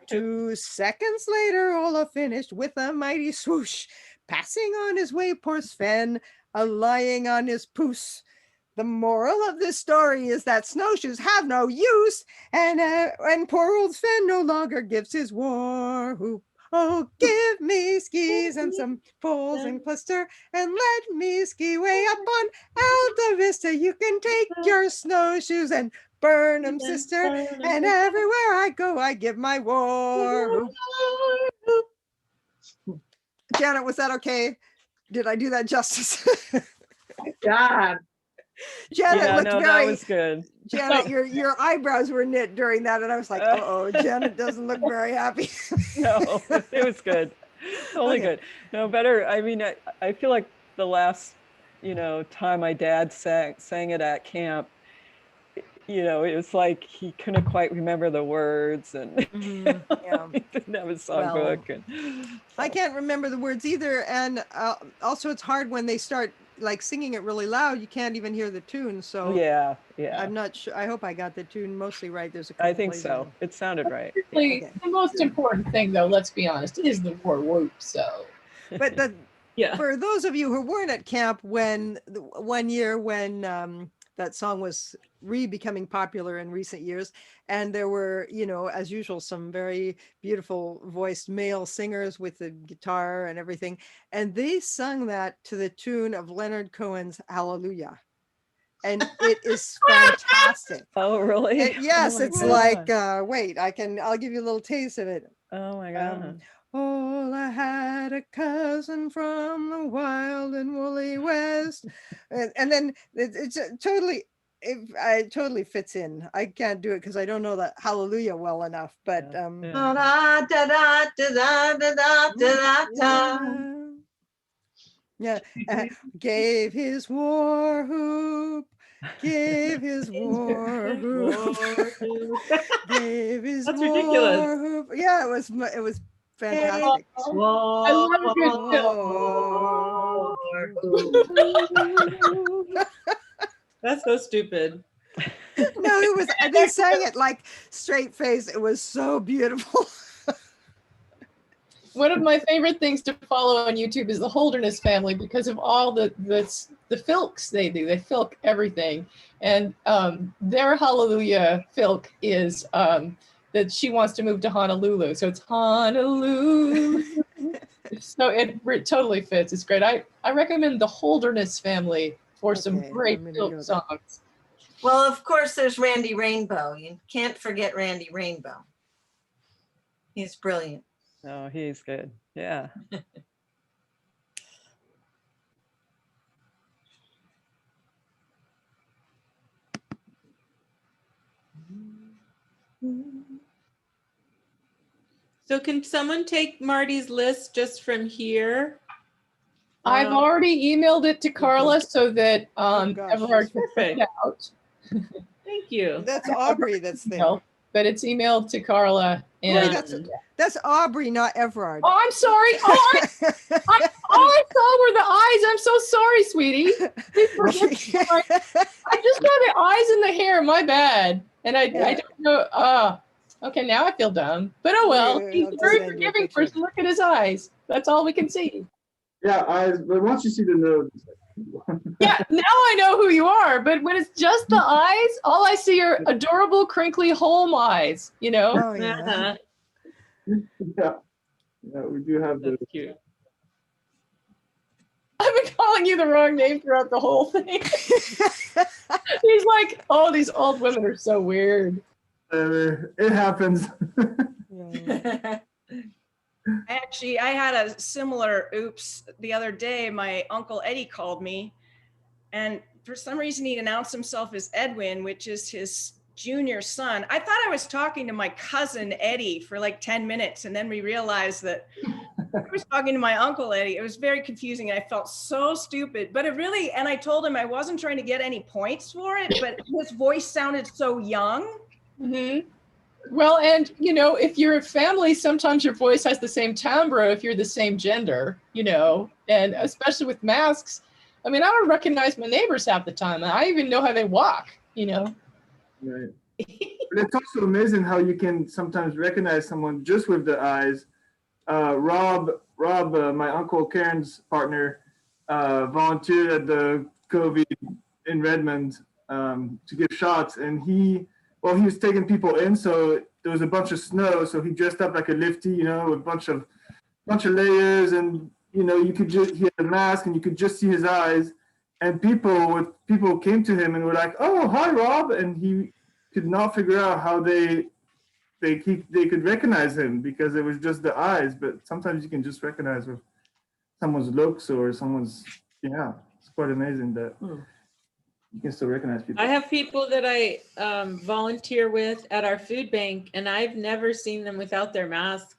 2 seconds later, Ola finished with a mighty swoosh, passing on his way poor Sven, lying on his poos. The moral of this story is that snowshoes have no use, and poor old Sven no longer gives his war whoop. Oh, give me skis and some poles and cluster, and let me ski way up on Alta Vista. You can take your snowshoes and burn 'em, sister. And everywhere I go, I give my war whoop. Janet, was that okay? Did I do that justice? God. Janet Yeah, looked no, that very, was good. Janet, your eyebrows were knit during that. And I was like, uh-oh, Janet doesn't look very happy. No, it was good. Totally Okay. good. No, better. I mean, I feel like the last, time my dad sang it at camp, it was like he couldn't quite remember the words and Yeah. he didn't have his Well, songbook. I can't remember the words either. And also it's hard when they start like singing it really loud, you can't even hear the tune. So Yeah. I'm not sure. I hope I got the tune mostly right. There's a I couple think places. so. It sounded right. Really, the most important thing, though, let's be honest, is the whoop. So, But Yeah. for those of you who weren't at camp when one year when that song was becoming popular in recent years, and there were, as usual, some very beautiful voiced male singers with the guitar and everything, and they sung that to the tune of Leonard Cohen's Hallelujah. And it is fantastic. Oh, really? Yes, Oh my it's God. like, wait, I'll give you a little taste of it. Oh my God. Oh, I had a cousin from the wild and woolly West. And then it totally fits in. I can't do it because I don't know that Hallelujah well enough, but Da, da, da, da, da, da, da, da. Yeah, gave his war whoop, gave his war whoop, gave his That's war ridiculous. hoop. Yeah, it was fantastic. I love a good That's so stupid. No, it was. They sang it like straight face. It was so beautiful. One of my favorite things to follow on YouTube is the Holderness family because of all the filks they do. They filk everything. And their Hallelujah filk is that she wants to move to Honolulu. So it's Honolulu. So it totally fits. It's great. I recommend the Holderness family for some great filk songs. Well, of course, there's Randy Rainbow. You can't forget Randy Rainbow. He's brilliant. Oh, he's good. Yeah. So can someone take Marty's list just from here? I've already emailed it to Carla so that Everard can perfect. print it out. Thank you. That's Aubrey that's there. But it's emailed to Carla. And That's Aubrey, not Everard. oh, I'm sorry. All I saw were the eyes. I'm so sorry, sweetie. Please forgive me. I just saw the eyes and the hair. My bad. And I don't know. Okay, now I feel dumb. But oh well. He's very forgiving for us to look at his eyes. That's all we can see. Yeah, eyes. But once you see the nose. Yeah, now I know who you are. But when it's just the eyes, all I see are adorable, crinkly home eyes. Oh, yeah. Yeah, we do have That's cute. I've been calling you the wrong name throughout the whole thing. He's like, oh, these old women are so weird. It happens. Actually, I had a similar oops the other day. My uncle Eddie called me, and for some reason he announced himself as Edwin, which is his junior son. I thought I was talking to my cousin Eddie for like 10 minutes, and then we realized that I was talking to my uncle Eddie. It was very confusing, and I felt so stupid. But it really, and I told him I wasn't trying to get any points for it, but his voice sounded so young. Mm-hmm. Well, and if you're a family, sometimes your voice has the same timbre if you're the same gender, and especially with masks. I mean, I don't recognize my neighbors half the time. I even know how they walk, Right. But it's also amazing how you can sometimes recognize someone just with the eyes. Rob, my uncle Karen's partner, volunteered at the COVID in Redmond to give shots, and he was taking people in, so there was a bunch of snow, so he dressed up like a lifty, with a bunch of layers, and you could just he had a mask, and you could just see his eyes, and people came to him and were like, "Oh, hi, Rob," and he could not figure out how they could recognize him because it was just the eyes. But sometimes you can just recognize with someone's looks or someone's. Yeah, it's quite amazing that. You can still recognize people. I have people that I volunteer with at our food bank, and I've never seen them without their masks.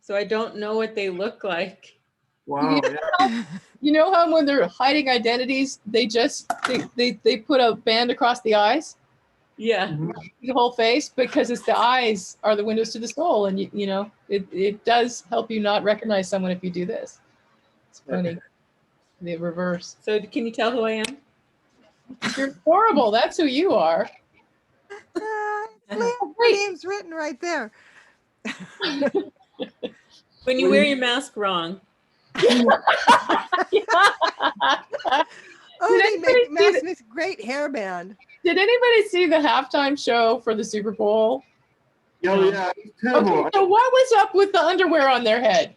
So I don't know what they look like. Wow. Yeah. You know how when they're hiding identities, they put a band across the eyes, Yeah. the whole face, because it's the eyes are the windows to the soul, and you know it does help you not recognize someone if you do this. It's funny, the reverse. So can you tell who I am? You're horrible. That's who you are. Your name's written right there. When you wear your mask wrong. Oh, they make Matt Smith's great hairband. Did anybody see the halftime show for the Super Bowl? Oh yeah, it's terrible. Okay, so what was up with the underwear on their head?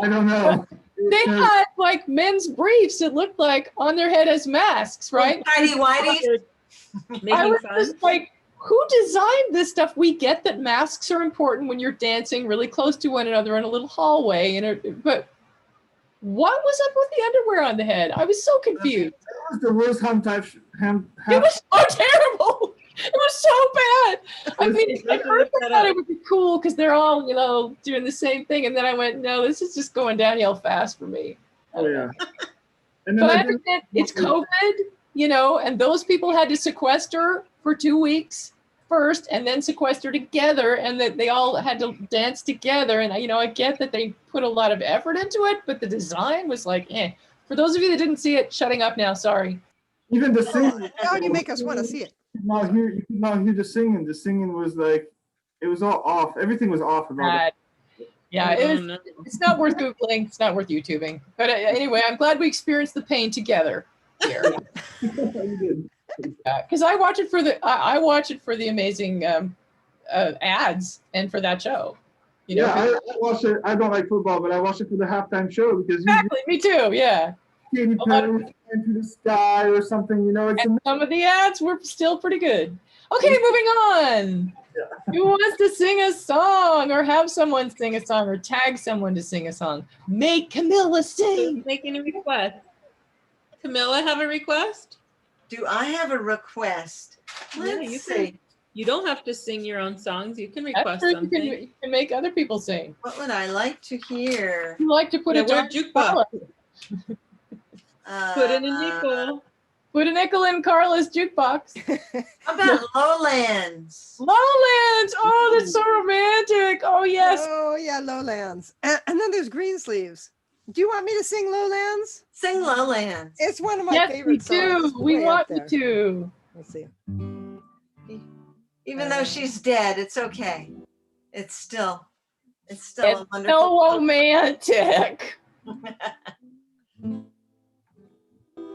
I don't know. They had like men's briefs, it looked like, on their head as masks, right? Tidy whities. I was just like, who designed this stuff? We get that masks are important when you're dancing really close to one another in a little hallway, but what was up with the underwear on the head? I was so confused. That was the worst It was so terrible. It was so bad. I mean, at first I thought it would be cool because they're all, you know, doing the same thing. And then I went, no, this is just going downhill fast for me. Oh, yeah. And then but I understand it's COVID, you know, and those people had to sequester for 2 weeks first and then sequester together, and that they all had to dance together. And, you know, I get that they put a lot of effort into it, but the design was like, eh. For those of you that didn't see it, shutting up now, sorry. Even the singing. Now you make us want to see it. You could not hear the singing. The singing was like, it was all off. Everything was off about it. Yeah, it's not worth Googling. It's not worth YouTubing. But anyway, I'm glad we experienced the pain together here. Because I watch it for the amazing ads and for that show. You know, I watch it. I don't like football, but I watch it for the halftime show because exactly, me too. Yeah. Katy Perry into the sky or something, you know. And some of the ads were still pretty good. Okay, moving on. Yeah. Who wants to sing a song or have someone sing a song or tag someone to sing a song? Make Camilla sing. Making a request. Camilla, have a request? Do I have a request? Let's see. You don't have to sing your own songs. You can request something. You can make other people sing. What would I like to hear? You like to put a jukebox. Put in a nickel. Put a nickel in Carla's jukebox. How about Lowlands? Lowlands! Oh, that's so romantic. Oh, yes. Oh, yeah, Lowlands. And then there's Greensleeves. Do you want me to sing Lowlands? Sing Lowlands. It's one of my favorite songs. We want you to. Let's see. Even though she's dead, it's okay. It's still a wonderful. So romantic.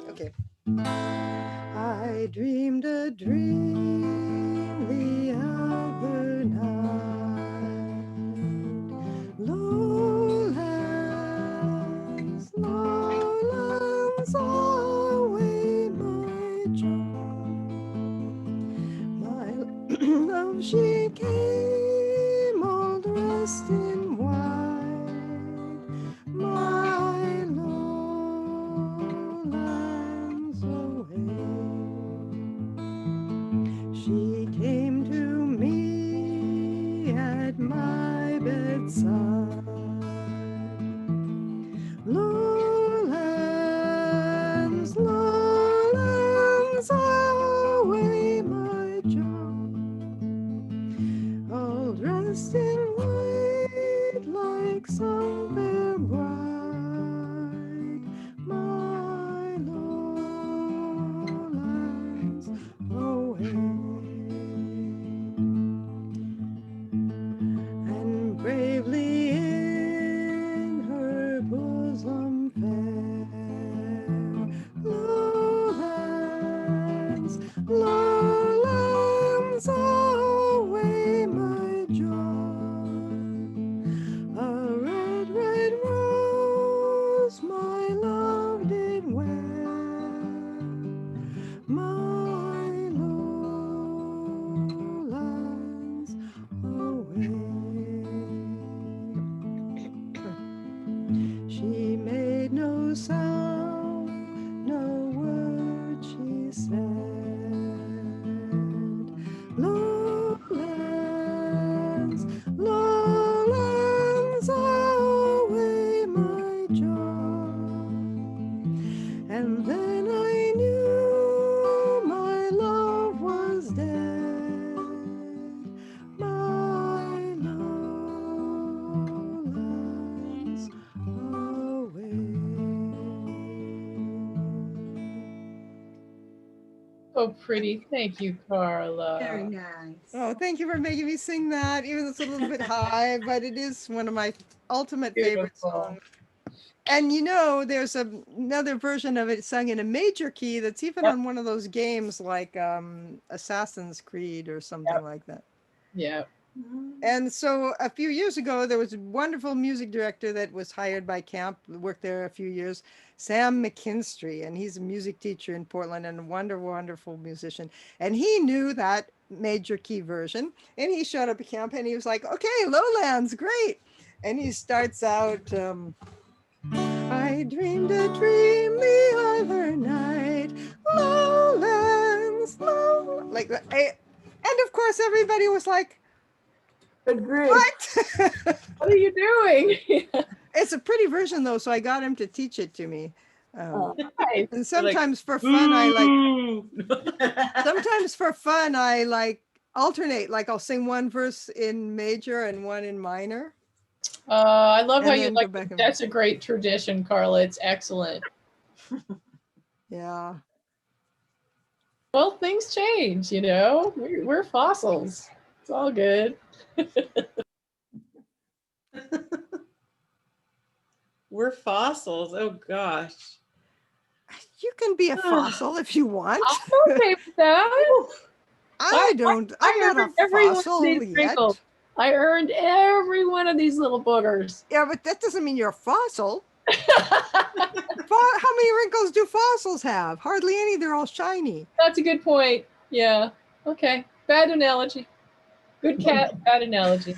Okay. I dreamed a dream the other night. Lowlands, lowlands, away my joy. My love, she came all dressed in white. My lowlands away. She came to me at my bedside. Lowlands, lowlands, away my joy. All dressed in white. Oh, pretty. Thank you, Carla. Very nice. Oh, thank you for making me sing that, even though it's a little bit high, but it is one of my ultimate favorite Beautiful. songs. And you know, there's another version of it sung in a major key that's even Yep. on one of those games like Assassin's Creed or something Yep. like that. Yeah. And so a few years ago, there was a wonderful music director that was hired by camp, worked there a few years, Sam McKinstry, and he's a music teacher in Portland and a wonderful musician. And he knew that major key version, and he showed up at camp and he was like, okay, Lowlands, great. And he starts out, I dreamed a dream the other night, Lowlands, lowlands, like that. And of course, everybody was like, Good grief. what? What are you doing? It's a pretty version though, so I got him to teach it to me. Nice. And sometimes for fun, sometimes for fun, I like alternate. Like I'll sing one verse in major and one in minor. I love how And you then like. go back and- That's a great tradition, Carla. It's excellent. Yeah. Well, things change, you know. We're fossils. It's all good. We're fossils. Oh gosh. You can be a fossil if you want. I'm okay with that. I'm not earned a every one of fossil these yet. wrinkles. I earned every one of these little boogers. Yeah, but that doesn't mean you're a fossil. How many wrinkles do fossils have? Hardly any. They're all shiny. That's a good point. Yeah. Okay. Bad analogy. Good cat. Bad analogy.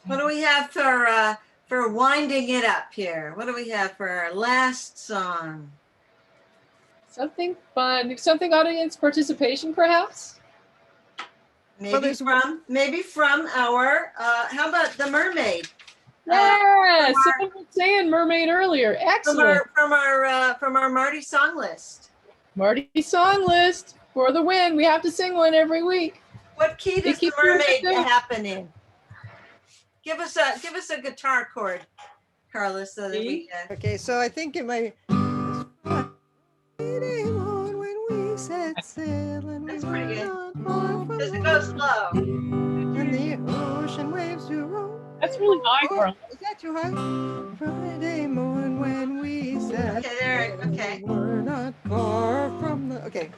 What do we have for winding it up here? What do we have for our last song? Something fun. Something audience participation, perhaps? Maybe from our how about the mermaid? Yeah. Someone was saying mermaid earlier. Excellent. From our Marty song list. Marty song list for the win. We have to sing one every week. What key does the mermaid happen in? Give us a guitar chord, Carla, so that we can. Okay, so I think it might. When we set sail and That's we pretty were good. not far from Does it go slow? and the ocean waves do roll. That's really high, Oh, Carla. is that too high? Friday morning when we set Okay, there. Okay. we're not far from the. Okay.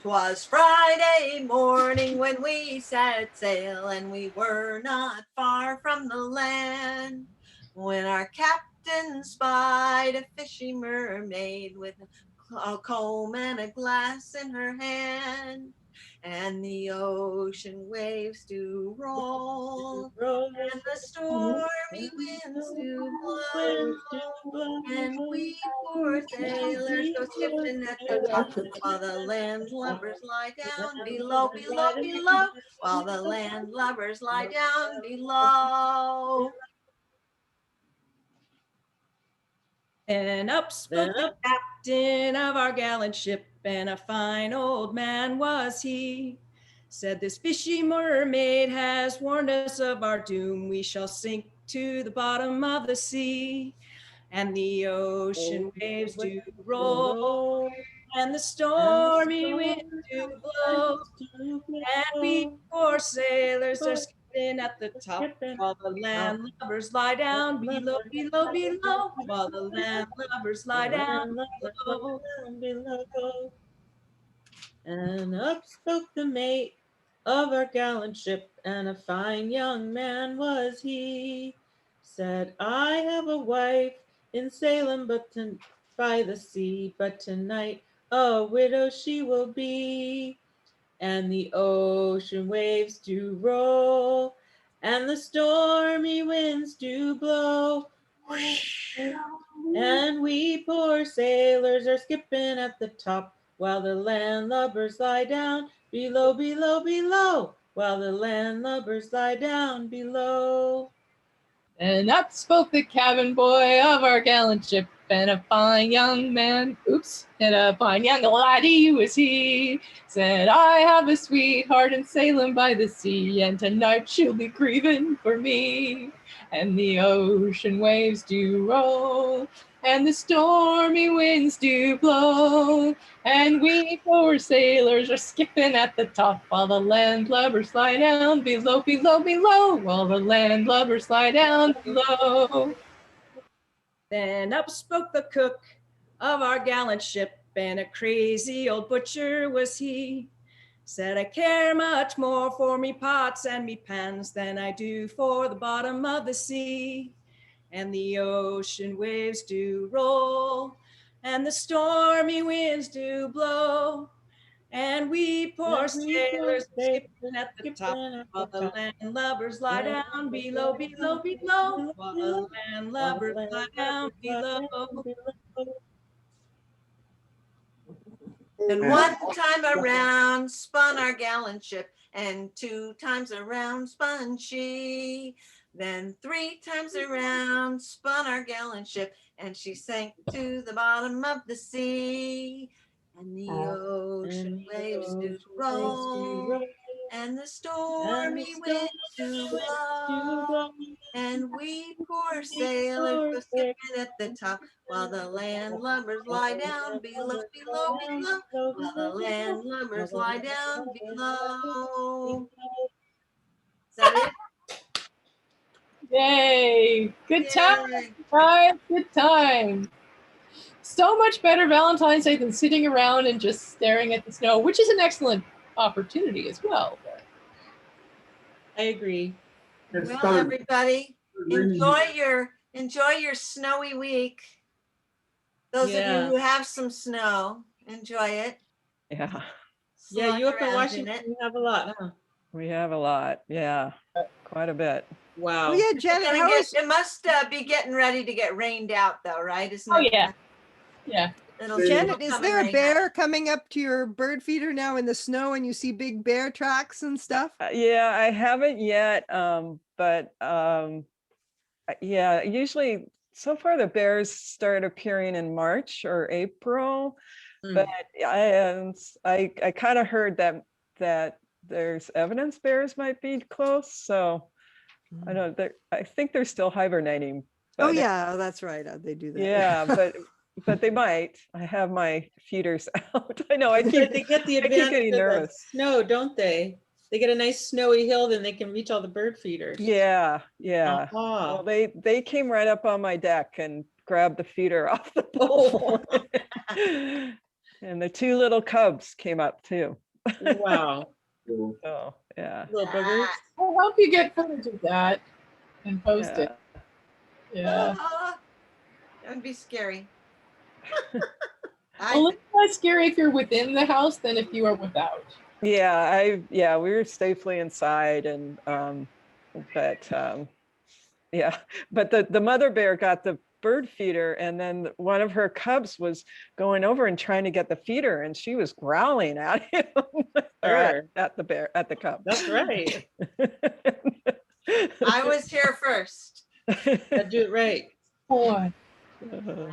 'Twas Friday morning when we set sail, and we were not far from the land, when our captain spied a fishy mermaid with a comb and a glass in her hand, and the ocean waves do roll, and the stormy winds do blow, and we poor sailors go skipping at the top, while the landlubbers lie down below, below, below, while the landlubbers lie down below. And up spoke the captain of our gallant ship, and a fine old man was he. Said, this fishy mermaid has warned us of our doom. We shall sink to the bottom of the sea. And the ocean waves do roll, and the stormy winds do blow, and we poor sailors are skipping at the top, while the landlubbers lie down below, below, below, while the landlubbers lie down below. And up spoke the mate of our gallant ship, and a fine young man was he. Said, I have a wife in Salem, by the sea, but tonight a widow she will be. And the ocean waves do roll, and the stormy winds do blow, and we poor sailors are skipping at the top, while the landlubbers lie down below, below, below, while the landlubbers lie down below. And up spoke the cabin boy of our gallant ship, and a fine young man, oops, and a fine young laddie was he. Said, I have a sweetheart in Salem by the sea, and tonight she'll be grieving for me. And the ocean waves do roll, and the stormy winds do blow, and we poor sailors are skipping at the top, while the landlubbers lie down below, below, below, while the landlubbers lie down below. Then up spoke the cook of our gallant ship, and a crazy old butcher was he. Said, I care much more for me pots and me pans than I do for the bottom of the sea. And the ocean waves do roll, and the stormy winds do blow, and we poor sailors skipping at the top, while the landlubbers lie down below, below, below, while the landlubbers lie down below. And one time around spun our gallant ship, and 2 times around spun she. Then 3 times around spun our gallant ship, and she sank to the bottom of the sea. And the ocean waves do roll, and the stormy winds do blow, and we poor sailors go skipping at the top, while the landlubbers lie down below, below, below, while the landlubbers lie down below. Is that it? Yay, good time, Yay. guys, good time. So much better Valentine's Day than sitting around and just staring at the snow, which is an excellent opportunity as well. But I agree. Well, everybody, enjoy your snowy week. Those of you Yeah. who have some snow, enjoy it. Yeah, Yeah, you up in Slide around Washington, it. you have a lot, huh? we have a lot. Yeah, quite a bit. Wow. Oh yeah, It's Janet, gonna how get- is, it must be getting ready to get rained out though, right? Isn't oh it? yeah, yeah. It'll Janet, it'll is come there and a rain out. bear coming up to your bird feeder now in the snow and you see big bear tracks and stuff? Yeah, I haven't yet, but yeah, usually so far the bears start appearing in March or April, but I kind of heard that there's evidence bears might be close, so I don't. I think they're still hibernating. Oh But yeah, that's right. They do that. yeah, but they might. I have my feeders out. I know. I But keep they get the I keep advantage getting of the nervous. snow, don't they? They get a nice snowy hill, then they can reach all the bird feeders. Yeah, yeah. Ah. Well, they came right up on my deck and grabbed the feeder off the Oh, pole. And the 2 little cubs came up too. wow. So yeah. Little boogers. I hope you get footage of that and post it. Yeah. That would be scary. Well, it's less scary if you're within the house than if you are without. Yeah, we were safely inside, and yeah, but the mother bear got the bird feeder, and then one of her cubs was going over and trying to get the feeder, and she was growling at him. Or at the cub. That's right. I was here first. I do it right. Boy. Wow.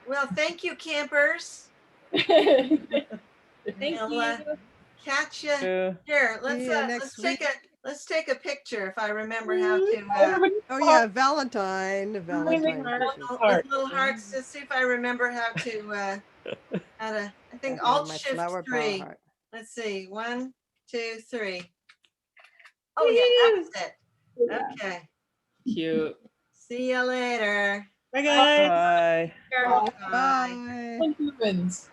Well, thank you, campers. Thank We'll, you. catch you here. Let's take a picture if I remember how to. Oh yeah, Valentine. With little hearts. Let's see if I remember how to. I think Alt Shift 3. Let's see. 1, 2, 3. Oh yeah, that's it. Okay. Cute. See you later. Bye guys. Bye. Bye. Humans.